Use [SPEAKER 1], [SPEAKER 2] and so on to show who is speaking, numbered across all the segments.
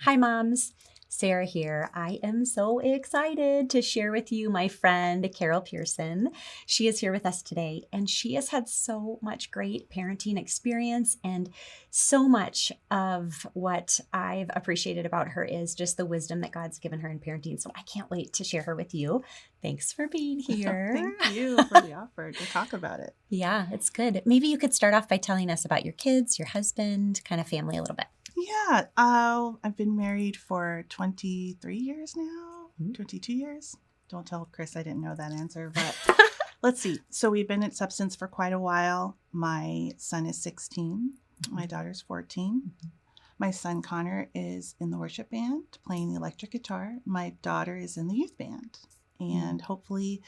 [SPEAKER 1] Hi, moms. Sarah here. I am so excited to share with you my friend, Carole Pearson. She is here with us today, and she has had so much great parenting experience. And so much of what I've appreciated about her is just the wisdom that God's given her in parenting. So I can't wait to share her with you. Thanks for being here.
[SPEAKER 2] Thank you for the offer to talk about it.
[SPEAKER 1] Yeah, it's good. Maybe you could start off by telling us about your kids, your husband, kind of family a little bit.
[SPEAKER 2] Yeah, I've been married for 23 years now, 22 years. Don't tell Chris I didn't know that answer, but let's see. So we've been at Substance for quite a while. My son is 16. My daughter's 14. My son Connor is in the worship band playing the electric guitar. My daughter is in the youth band. And hopefully,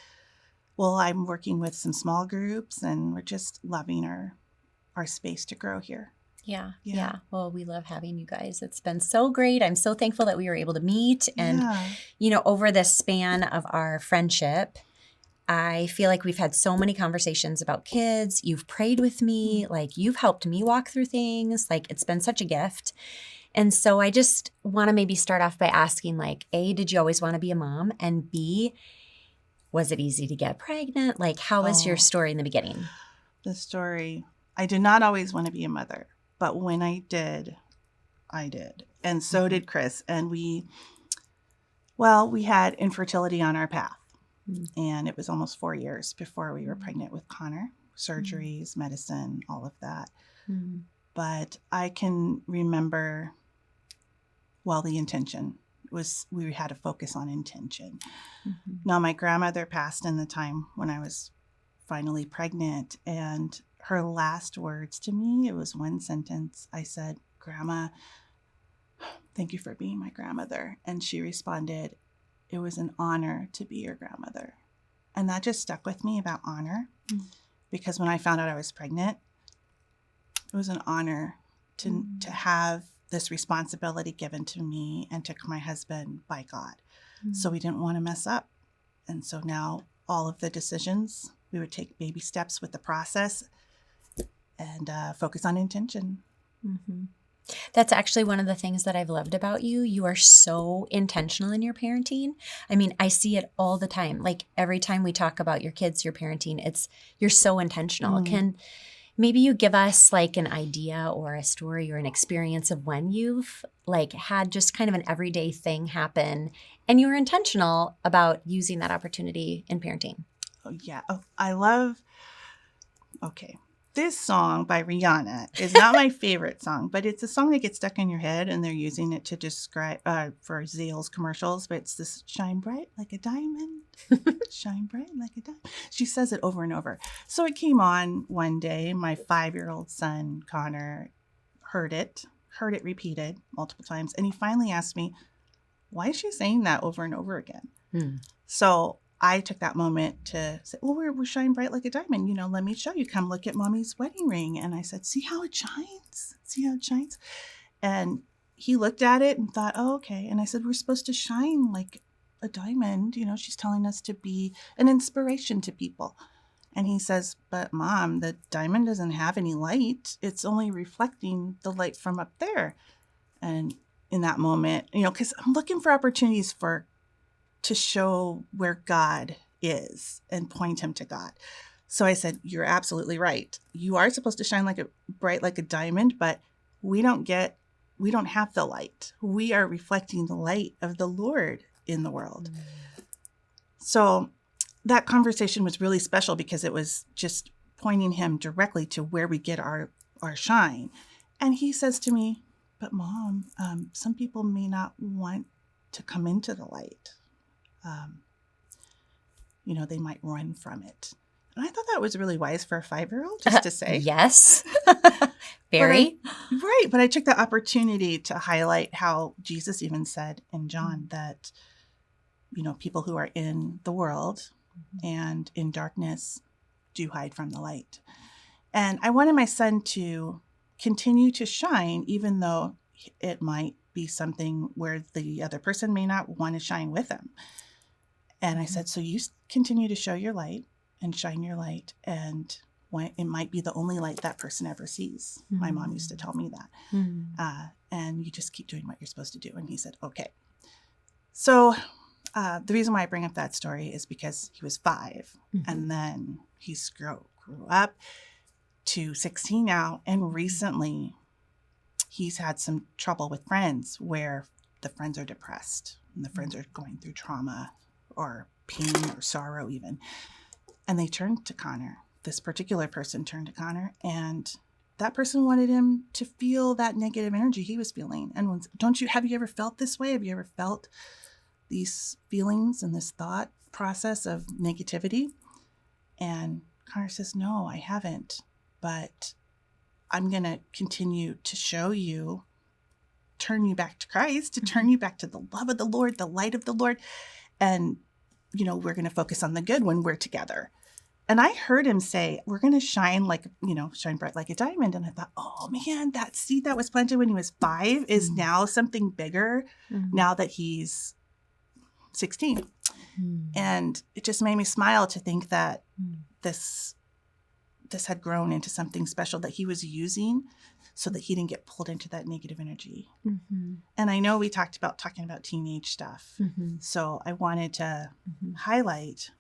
[SPEAKER 2] I'm working with some small groups, and we're just loving our space to grow here.
[SPEAKER 1] Yeah. Well, we love having you guys. It's been so great. I'm so thankful that we were able to meet. And, over this span of our friendship, I feel like we've had so many conversations about kids. You've prayed with me. Like, you've helped me walk through things. Like, it's been such a gift. And so I just want to maybe start off by asking, like, A, did you always want to be a mom? And B, was it easy to get pregnant? Like, how was your story in the beginning?
[SPEAKER 2] The story, I did not always want to be a mother. But when I did. And so did Chris. And we had infertility on our path. And it was almost 4 years before we were pregnant with Connor. Surgeries, medicine, all of that. But I can remember, the intention was we had to focus on intention. Now, my grandmother passed in the time when I was finally pregnant, and her last words to me, it was one sentence. I said, "Grandma, thank you for being my grandmother." And she responded, "It was an honor to be your grandmother." And that just stuck with me about honor, because when I found out I was pregnant, it was an honor to have this responsibility given to me and to my husband by God. So we didn't want to mess up. And so now all of the decisions, we would take baby steps with the process and focus on intention.
[SPEAKER 1] That's actually one of the things that I've loved about you. You are so intentional in your parenting. I mean, I see it all the time. Like, every time we talk about your kids, your parenting, you're so intentional. Can maybe you give us like an idea or a story or an experience of when you've like had just kind of an everyday thing happen and you were intentional about using that opportunity in parenting?
[SPEAKER 2] This song by Rihanna is not my favorite song, but it's a song that gets stuck in your head, and they're using it to describe for Zales commercials. But it's this "shine bright like a diamond, shine bright like a diamond." She says it over and over. So it came on one day. My 5-year-old son Connor heard it repeated multiple times, and he finally asked me, "Why is she saying that over and over again?" So I took that moment to say, we're shine bright like a diamond. Let me show you. Come look at Mommy's wedding ring. And I said, see how it shines? See how it shines? And he looked at it and thought, oh, okay. And I said, we're supposed to shine like a diamond. She's telling us to be an inspiration to people. And he says, but Mom, the diamond doesn't have any light. It's only reflecting the light from up there. And in that moment, because I'm looking for opportunities to show where God is and point him to God. So I said, you're absolutely right. You are supposed to shine bright like a diamond, but we don't have the light. We are reflecting the light of the Lord in the world. So that conversation was really special because it was just pointing him directly to where we get our shine. And he says to me, but Mom, some people may not want to come into the light. They might run from it. And I thought that was really wise for a 5-year-old just to say.
[SPEAKER 1] Yes. Very.
[SPEAKER 2] But I took the opportunity to highlight how Jesus even said in John that, people who are in the world and in darkness do hide from the light. And I wanted my son to continue to shine, even though it might be something where the other person may not want to shine with him. And I said, so you continue to show your light and shine your light. And it might be the only light that person ever sees. My mom used to tell me that. and you just keep doing what you're supposed to do. And he said, okay. So the reason why I bring up that story is because he was 5, and then he grew up to 16 now, and recently he's had some trouble with friends where the friends are depressed and the friends are going through trauma or pain or sorrow even. And they turned to Connor. This particular person turned to Connor, and that person wanted him to feel that negative energy he was feeling. And have you ever felt this way? Have you ever felt these feelings and this thought process of negativity? And Connor says, no, I haven't, but I'm going to continue to show you, turn you back to Christ, to turn you back to the love of the Lord, the light of the Lord. And, we're going to focus on the good when we're together. And I heard him say, we're going to shine shine bright like a diamond. And I thought, oh man, that seed that was planted when he was 5 is now something bigger now that he's 16. And it just made me smile to think that this had grown into something special that he was using so that he didn't get pulled into that negative energy. And I know we talking about teenage stuff. So I wanted to highlight.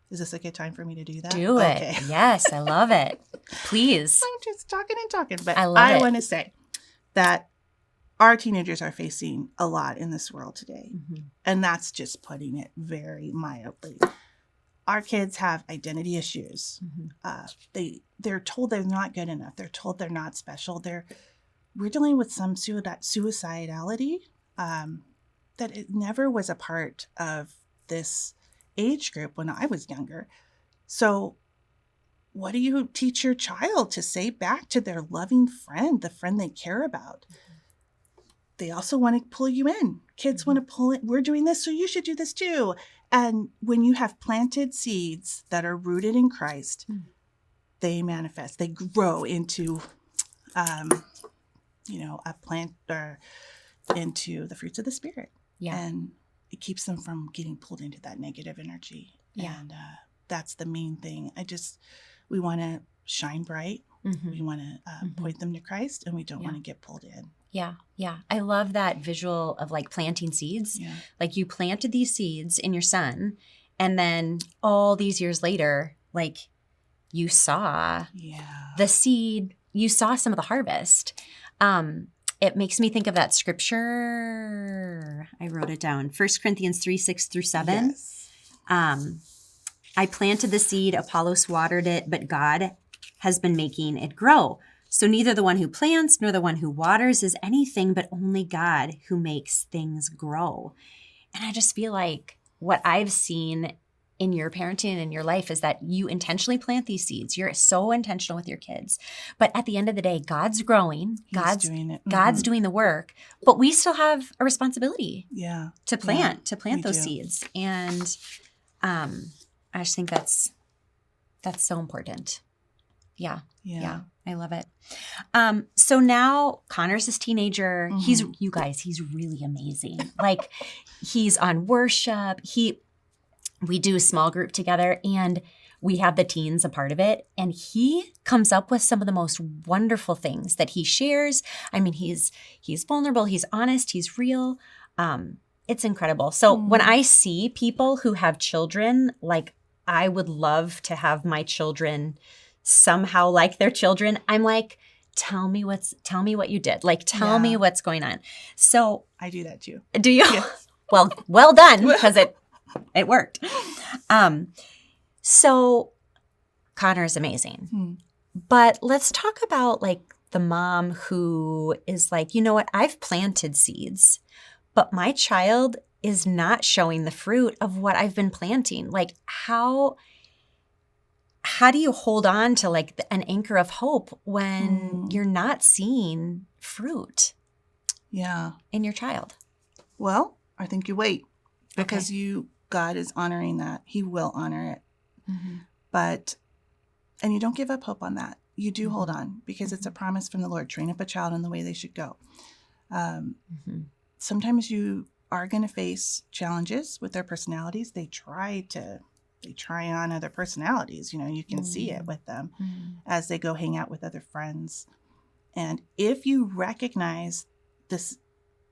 [SPEAKER 2] Is this a good time for me to do that?
[SPEAKER 1] Do it. Okay. Yes, I love it. Please.
[SPEAKER 2] I'm just talking, but
[SPEAKER 1] I
[SPEAKER 2] want to say that our teenagers are facing a lot in this world today. And that's just putting it very mildly. Our kids have identity issues. They're told they're not good enough. They're told they're not special. We're dealing with some suicidality that it never was a part of this age group when I was younger. So what do you teach your child to say back to their loving friend, the friend they care about? They also want to pull you in. Kids want to pull it. We're doing this, so you should do this too. And when you have planted seeds that are rooted in Christ, they manifest. They grow into, a plant or into the fruits of the Spirit. Yeah. And it keeps them from getting pulled into that negative energy. Yeah. And that's the main thing. We want to shine bright. We want to point them to Christ, and we don't want to get pulled in.
[SPEAKER 1] Yeah. Yeah. I love that visual of like planting seeds. Yeah. Like you planted these seeds in your son, and then all these years later, like you saw the seed, you saw some of the harvest. It makes me think of that scripture. I wrote it down. 1 Corinthians 3:6-7. Yes. I planted the seed, Apollos watered it, but God has been making it grow. So neither the one who plants nor the one who waters is anything, but only God who makes things grow. And I just feel like what I've seen in your parenting and in your life is that you intentionally plant these seeds. You're so intentional with your kids. But at the end of the day, God's growing. God's doing it. God's doing the work. But we still have a responsibility to plant those seeds. And I just think that's so important. Yeah. I love it. So now Connor's this teenager. He's really amazing. Like he's on worship. We do a small group together, and we have the teens a part of it. And he comes up with some of the most wonderful things that he shares. I mean, he's vulnerable. He's honest. He's real. It's incredible. So when I see people who have children, like I would love to have my children somehow like their children. I'm like, tell me what you did. Like, tell me what's going on. So
[SPEAKER 2] I do that too.
[SPEAKER 1] Do you?
[SPEAKER 2] Yes.
[SPEAKER 1] Well done, because it worked. So Connor is amazing. But let's talk about like the mom who is like, you know what? I've planted seeds, but my child is not showing the fruit of what I've been planting. Like how do you hold on to like an anchor of hope when you're not seeing fruit in your child?
[SPEAKER 2] Well, I think you wait because God is honoring that. He will honor it. And you don't give up hope on that. You do hold on because it's a promise from the Lord. Train up a child in the way they should go. Sometimes you are going to face challenges with their personalities. They try on other personalities. You can see it with them as they go hang out with other friends. And if you recognize this,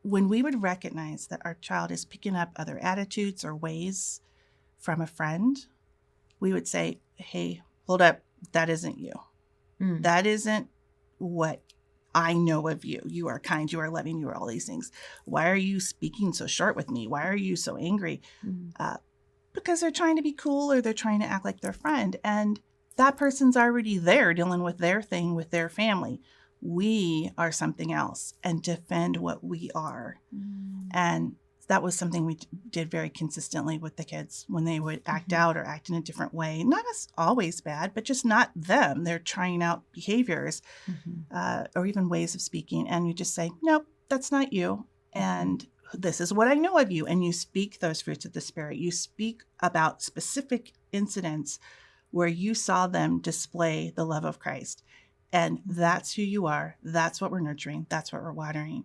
[SPEAKER 2] when we would recognize that our child is picking up other attitudes or ways from a friend, we would say, hey, hold up, that isn't you. That isn't what I know of you. You are kind, you are loving, you are all these things. Why are you speaking so short with me? Why are you so angry? Because they're trying to be cool or they're trying to act like their friend. And that person's already there dealing with their thing with their family. We are something else and defend what we are. And that was something we did very consistently with the kids when they would act out or act in a different way. Not as always bad, but just not them. They're trying out behaviors or even ways of speaking. And you just say, nope, that's not you. And this is what I know of you. And you speak those fruits of the Spirit. You speak about specific incidents where you saw them display the love of Christ. And that's who you are. That's what we're nurturing. That's what we're watering.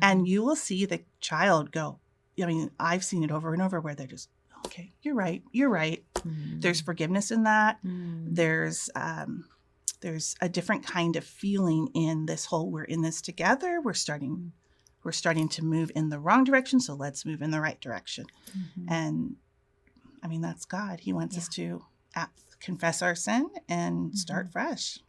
[SPEAKER 2] And you will see the child go, I mean, I've seen it over and over where they're just, okay, you're right. You're right. There's forgiveness in that. There's a different kind of feeling in this whole, we're in this together. We're starting to move in the wrong direction. So let's move in the right direction. And I mean, that's God. He wants us to confess our sin and start fresh.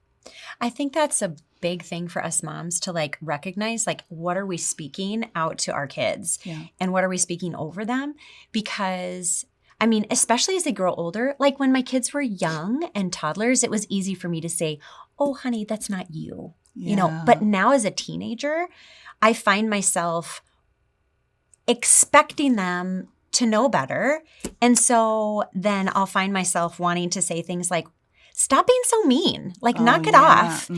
[SPEAKER 1] I think that's a big thing for us moms to like recognize, like, what are we speaking out to our kids and what are we speaking over them? Because I mean, especially as they grow older, like when my kids were young and toddlers, it was easy for me to say, oh, honey, that's not you, you know, but now as a teenager, I find myself expecting them to know better. And so then I'll find myself wanting to say things like, stop being so mean. Like, knock it off.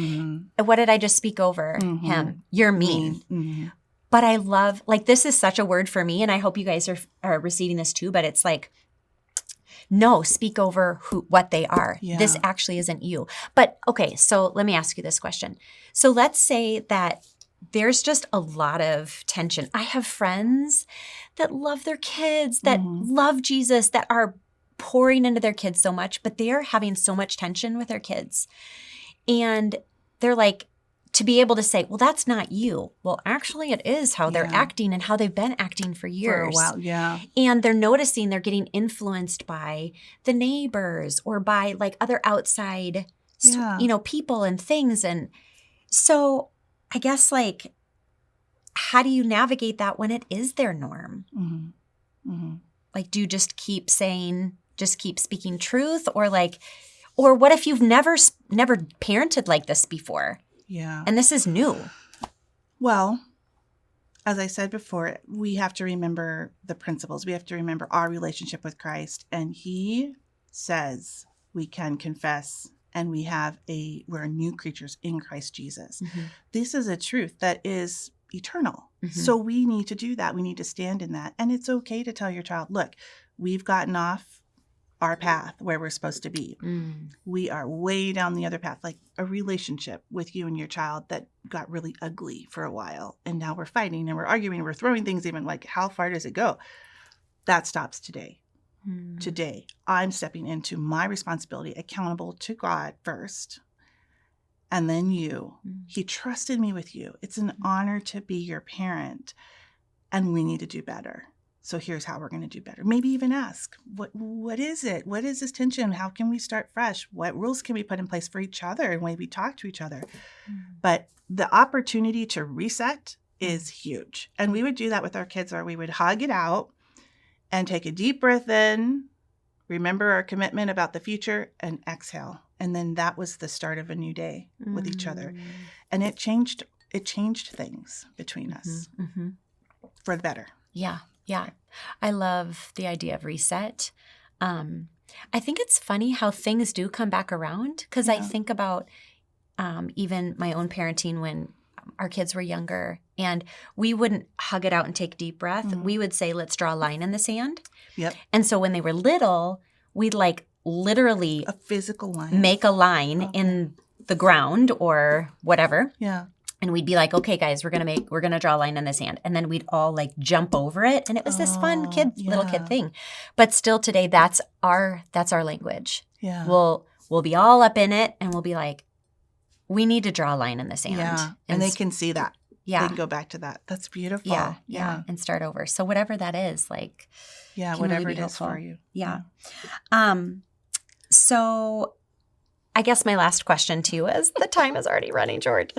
[SPEAKER 1] What did I just speak over him? You're mean. But I love, like, this is such a word for me, and I hope you guys are receiving this too, but it's like, no, speak over what they are. This actually isn't you. But okay, so let me ask you this question. So let's say that there's just a lot of tension. I have friends that love their kids, that love Jesus, that are pouring into their kids so much, but they are having so much tension with their kids. And they're like, to be able to say, well, that's not you. Well, actually it is how they're acting and how they've been acting for years.
[SPEAKER 2] For a while,
[SPEAKER 1] And they're noticing they're getting influenced by the neighbors or by like other outside, you know, people and things. And so I guess, like, how do you navigate that when it is their norm? Like, do you just keep speaking truth, or what if you've never parented like this before? And this is new.
[SPEAKER 2] Well, as I said before, we have to remember the principles. We have to remember our relationship with Christ. And he says we can confess and we're new creatures in Christ Jesus. This is a truth that is eternal. So we need to do that. We need to stand in that. And it's okay to tell your child, look, we've gotten off our path where we're supposed to be. We are way down the other path, like a relationship with you and your child that got really ugly for a while. And now we're fighting and we're arguing and we're throwing things, even like, how far does it go? That stops today. Today, I'm stepping into my responsibility, accountable to God first. And then you. He trusted me with you. It's an honor to be your parent. And we need to do better. So here's how we're going to do better. Maybe even ask, what is it? What is this tension? How can we start fresh? What rules can we put in place for each other and way we talk to each other? But the opportunity to reset is huge. And we would do that with our kids, or we would hug it out and take a deep breath in, remember our commitment about the future, and exhale. And then that was the start of a new day with each other. And it changed things between us for the better.
[SPEAKER 1] Yeah. I love the idea of reset. I think it's funny how things do come back around, because I think about even my own parenting when our kids were younger, and we wouldn't hug it out and take a deep breath. We would say, let's draw a line in the sand. And so when they were little, we'd like literally
[SPEAKER 2] a physical line,
[SPEAKER 1] make a line in the ground or whatever. And we'd be like, okay, guys, we're going to draw a line in the sand. And then we'd all like jump over it. And it was this fun little kid thing. But still today, that's our language. We'll be all up in it and we'll be like, we need to draw a line in the sand.
[SPEAKER 2] Yeah. And they can see that.
[SPEAKER 1] Yeah.
[SPEAKER 2] They can go back to that. That's beautiful.
[SPEAKER 1] Yeah. And start over. So whatever that is, like,
[SPEAKER 2] yeah, whatever really it is for you.
[SPEAKER 1] Yeah. So I guess my last question to you is, the time is already running, George.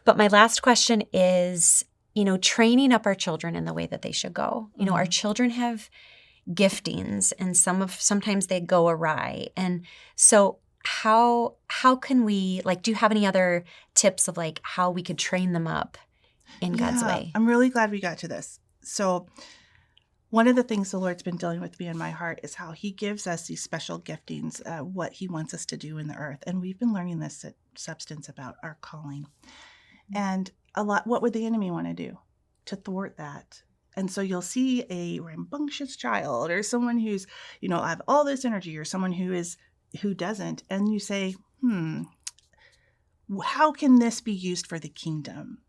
[SPEAKER 1] But my last question is, training up our children in the way that they should go. Our children have giftings, and sometimes they go awry. And so how can we, like, do you have any other tips of like how we could train them up in God's way?
[SPEAKER 2] I'm really glad we got to this. So one of the things the Lord's been dealing with me in my heart is how he gives us these special giftings, what he wants us to do in the earth. And we've been learning this at Substance about our calling. And what would the enemy want to do to thwart that? And so you'll see a rambunctious child or someone who's, I have all this energy, or someone who doesn't. And you say, how can this be used for the kingdom?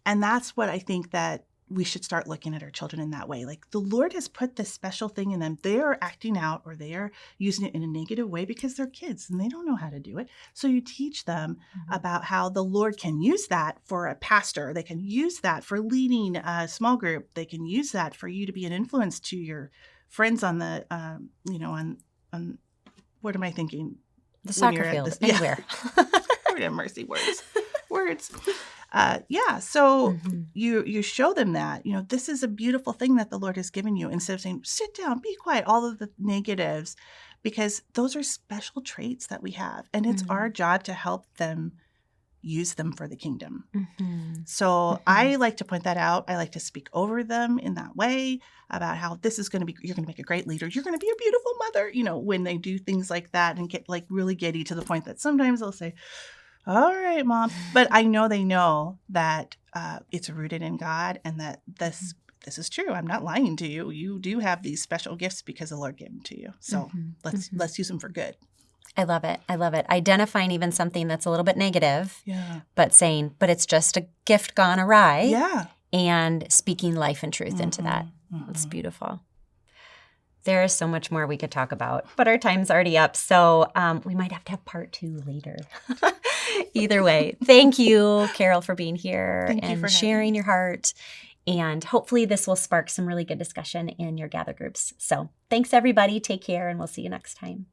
[SPEAKER 2] And that's what I think that we should start looking at our children in that way. Like, the Lord has put this special thing in them. They are acting out, or they are using it in a negative way because they're kids and they don't know how to do it. So you teach them about how the Lord can use that for a pastor. They can use that for leading a small group. They can use that for you to be an influence to your friends on the, on what am I thinking?
[SPEAKER 1] The soccer field, anywhere.
[SPEAKER 2] Lord have mercy, words. So you show them that, this is a beautiful thing that the Lord has given you, instead of saying, sit down, be quiet, all of the negatives, because those are special traits that we have. And it's our job to help them use them for the kingdom. So I like to point that out. I like to speak over them in that way about how this is going to be, you're going to make a great leader. You're going to be a beautiful mother, when they do things like that and get like really giddy to the point that sometimes they'll say, all right, Mom. But I know they know that it's rooted in God, and that this is true. I'm not lying to you. You do have these special gifts because the Lord gave them to you. So let's use them for good.
[SPEAKER 1] I love it. Identifying even something that's a little bit negative, but saying, but it's just a gift gone awry.
[SPEAKER 2] Yeah.
[SPEAKER 1] And speaking life and truth into that. It's beautiful. There is so much more we could talk about, but our time's already up. So we might have to have part 2 later. Either way, thank you, Carole, for being here and sharing your heart. And hopefully this will spark some really good discussion in your gather groups. So thanks, everybody. Take care, and we'll see you next time.